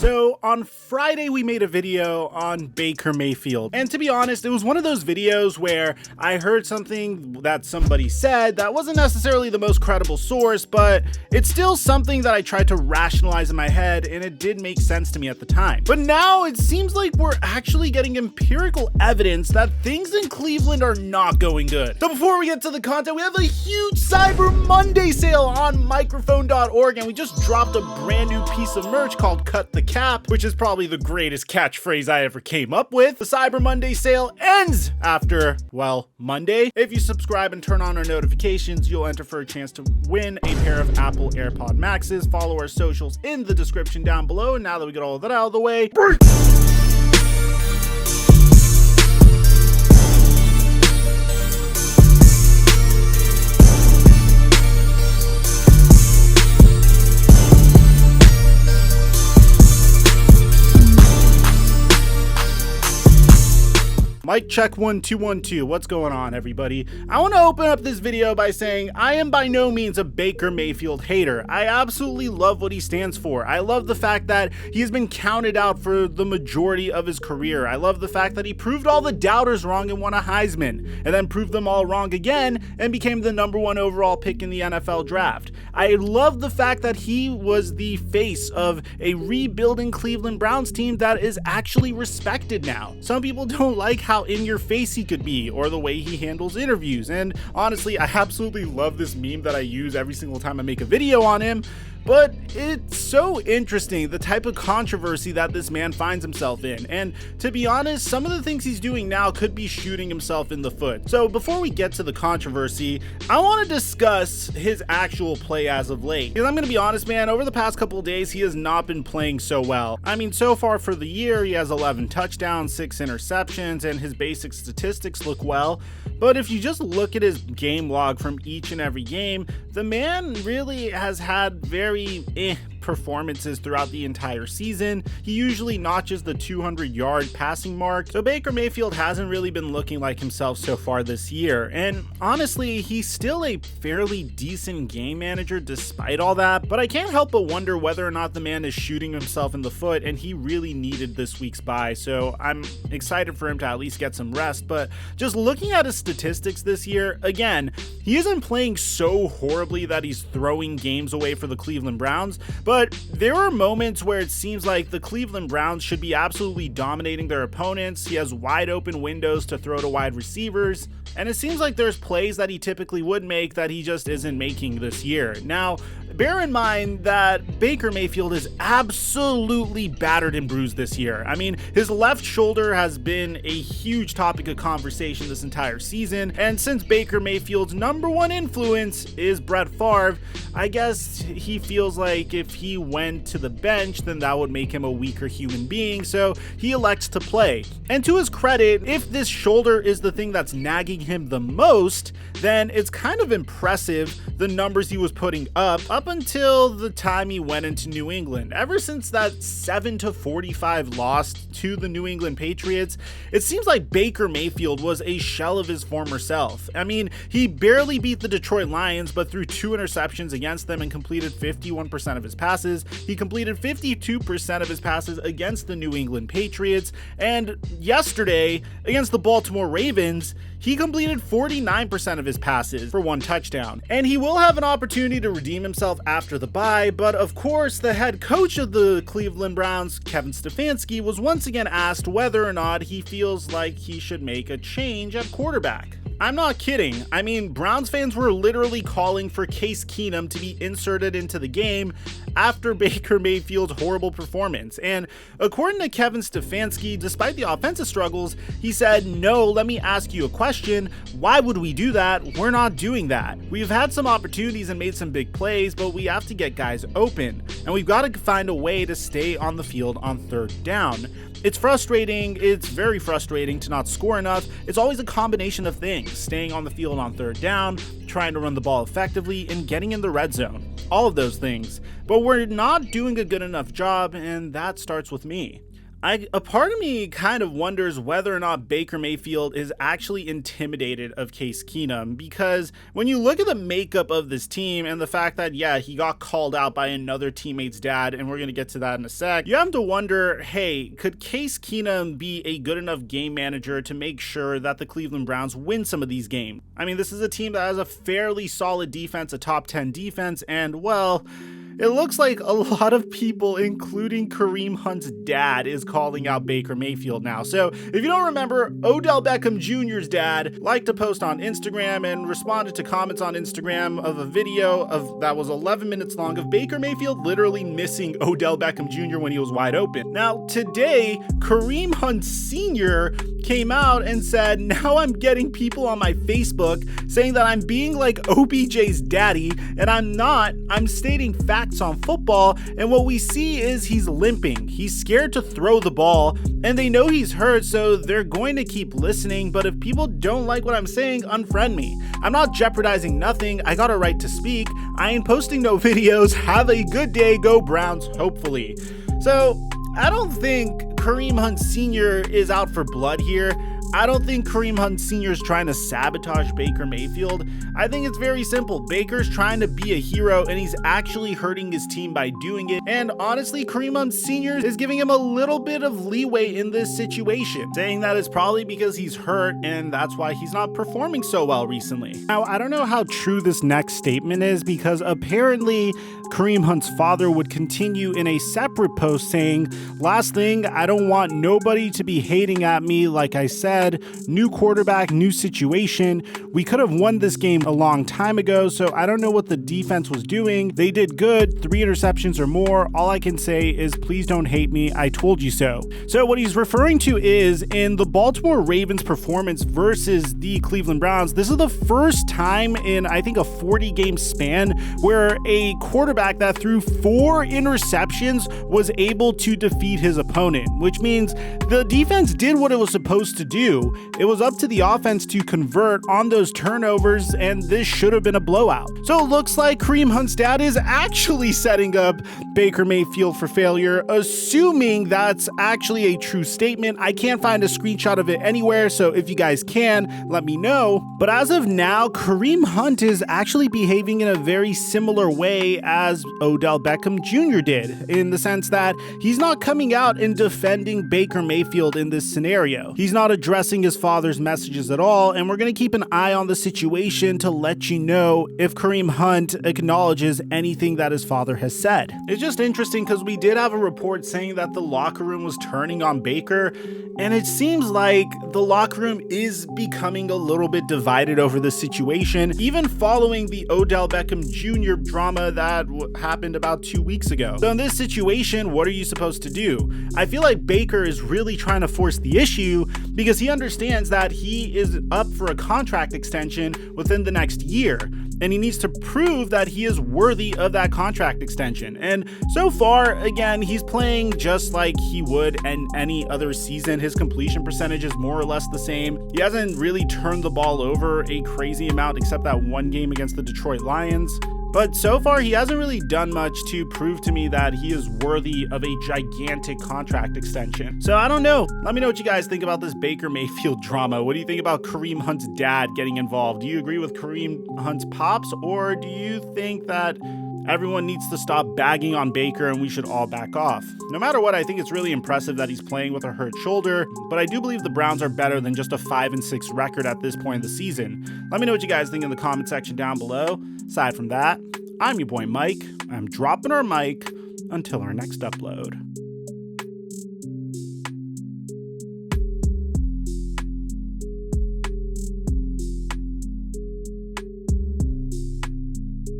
So on Friday, we made a video on Baker Mayfield. And to be honest, it was one of those videos where I heard something that somebody said that wasn't necessarily the most credible source, but it's still something that I tried to rationalize in my head, and it did make sense to me at the time. But now it seems like we're actually getting empirical evidence that things in Cleveland are not going good. So before we get to the content, we have a huge Cyber Monday sale on Mikerophone.org, and we just dropped a brand new piece of merch called Cut the Cap, which is probably the greatest catchphrase I ever came up with. The Cyber Monday sale ends after, well, Monday. If you subscribe and turn on our notifications, you'll enter for a chance to win a pair of Apple AirPod Maxes. Follow our socials in the description down below. And now that we get all of that out of the way, Mic check 1 2 1 2. What's going on, everybody? I want to open up this video by saying I am by no means a Baker Mayfield hater. I absolutely love what he stands for. I love the fact that he has been counted out for the majority of his career. I love the fact that he proved all the doubters wrong and won a Heisman, and then proved them all wrong again and became the #1 overall pick in the NFL draft. I love the fact that he was the face of a rebuilding Cleveland Browns team that is actually respected now. Some people don't like how in your face he could be, or the way he handles interviews, and honestly, I absolutely love this meme that I use every single time I make a video on him. But it's so interesting, the type of controversy that this man finds himself in. And to be honest, some of the things he's doing now could be shooting himself in the foot. So before we get to the controversy, I want to discuss his actual play as of late. Because I'm going to be honest, man, over the past couple of days, he has not been playing so well. I mean, so far for the year, he has 11 touchdowns, 6 interceptions, and his basic statistics look well. But if you just look at his game log from each and every game, the man really has had very performances throughout the entire season. He usually notches the 200-yard passing mark, so Baker Mayfield hasn't really been looking like himself so far this year. And honestly, he's still a fairly decent game manager despite all that, but I can't help but wonder whether or not the man is shooting himself in the foot, and he really needed this week's bye, so I'm excited for him to at least get some rest. But just looking at his statistics this year, again, he isn't playing so horribly that he's throwing games away for the Cleveland Browns, but there are moments where it seems like the Cleveland Browns should be absolutely dominating their opponents. He has wide open windows to throw to wide receivers, and it seems like there's plays that he typically would make that he just isn't making this year. Now, bear in mind that Baker Mayfield is absolutely battered and bruised this year. I mean, his left shoulder has been a huge topic of conversation this entire season, and since Baker Mayfield's #1 influence is Brett Favre, I guess he feels like if he went to the bench, then that would make him a weaker human being, so he elects to play. And to his credit, if this shoulder is the thing that's nagging him the most, then it's kind of impressive the numbers he was putting up until the time he went into New England. Ever since that 7-45 loss to the New England Patriots, it seems like Baker Mayfield was a shell of his former self. I mean, he barely beat the Detroit Lions, but threw 2 interceptions against them and completed 51% of his passes. He completed 52% of his passes against the New England Patriots, and yesterday against the Baltimore Ravens, he completed 49% of his passes for 1 touchdown. And he will have an opportunity to redeem himself after the bye, but of course, the head coach of the Cleveland Browns, Kevin Stefanski, was once again asked whether or not he feels like he should make a change at quarterback. I'm not kidding. I mean, Browns fans were literally calling for Case Keenum to be inserted into the game after Baker Mayfield's horrible performance. And according to Kevin Stefanski, despite the offensive struggles, he said, "No, let me ask you a question. Why would we do that? We're not doing that. We've had some opportunities and made some big plays, but we have to get guys open. And we've got to find a way to stay on the field on 3rd down. It's frustrating. It's very frustrating to not score enough. It's always a combination of things: staying on the field on 3rd down, trying to run the ball effectively, and getting in the red zone. All of those things. But we're not doing a good enough job, and that starts with me. A part of me kind of wonders whether or not Baker Mayfield is actually intimidated of Case Keenum, because when you look at the makeup of this team and the fact that, yeah, he got called out by another teammate's dad, and we're going to get to that in a sec, you have to wonder, hey, could Case Keenum be a good enough game manager to make sure that the Cleveland Browns win some of these games? I mean, this is a team that has a fairly solid defense, a top 10 defense, and, well, it looks like a lot of people, including Kareem Hunt's dad, is calling out Baker Mayfield now. So if you don't remember, Odell Beckham Jr.'s dad liked to post on Instagram and responded to comments on Instagram of a video that was 11 minutes long of Baker Mayfield literally missing Odell Beckham Jr. when he was wide open. Now today, Kareem Hunt Sr. came out and said, now I'm getting people on my Facebook saying that I'm being like OBJ's daddy, and I'm not. I'm stating facts on football, and what we see is he's limping. He's scared to throw the ball, and they know he's hurt, so they're going to keep listening. But if people don't like what I'm saying, unfriend me. I'm not jeopardizing nothing. I got a right to speak. I ain't posting no videos. Have a good day. Go Browns, hopefully. So I don't think Kareem Hunt Sr. is out for blood here. I don't think Kareem Hunt Sr. is trying to sabotage Baker Mayfield. I think it's very simple. Baker's trying to be a hero, and he's actually hurting his team by doing it. And honestly, Kareem Hunt Sr. is giving him a little bit of leeway in this situation, saying that it's probably because he's hurt and that's why he's not performing so well recently. Now, I don't know how true this next statement is, because apparently Kareem Hunt's father would continue in a separate post saying, last thing, I don't want nobody to be hating at me. Like I said, new quarterback, new situation. We could have won this game a long time ago, so I don't know what the defense was doing. They did good, 3 interceptions or more. All I can say is please don't hate me. I told you so. So what he's referring to is in the Baltimore Ravens performance versus the Cleveland Browns, this is the first time in, I think, a 40-game span where a quarterback that threw 4 interceptions was able to defeat his opponent, which means the defense did what it was supposed to do. It was up to the offense to convert on those turnovers, and this should have been a blowout. So it looks like Kareem Hunt's dad is actually setting up Baker Mayfield for failure, assuming that's actually a true statement. I can't find a screenshot of it anywhere, so if you guys can, let me know. But as of now, Kareem Hunt is actually behaving in a very similar way as Odell Beckham Jr. did, in the sense that he's not coming out and defending Baker Mayfield in this scenario. He's not addressing his father's messages at all, and we're going to keep an eye on the situation to let you know if Kareem Hunt acknowledges anything that his father has said. It's just interesting because we did have a report saying that the locker room was turning on Baker, and it seems like the locker room is becoming a little bit divided over the situation, even following the Odell Beckham Jr. drama that happened about 2 weeks ago. So in this situation, what are you supposed to do? I feel like Baker is really trying to force the issue because he understands that he is up for a contract extension within the next year, and he needs to prove that he is worthy of that contract extension. And so far, again, he's playing just like he would in any other season. His completion percentage is more or less the same. He hasn't really turned the ball over a crazy amount except that one game against the Detroit Lions. But so far, he hasn't really done much to prove to me that he is worthy of a gigantic contract extension. So I don't know. Let me know what you guys think about this Baker Mayfield drama. What do you think about Kareem Hunt's dad getting involved? Do you agree with Kareem Hunt's pops, or do you think that everyone needs to stop bagging on Baker and we should all back off? No matter what, I think it's really impressive that he's playing with a hurt shoulder, but I do believe the Browns are better than just a 5-6 record at this point in the season. Let me know what you guys think in the comment section down below. Aside from that, I'm your boy Mike. I'm dropping our mic until our next upload.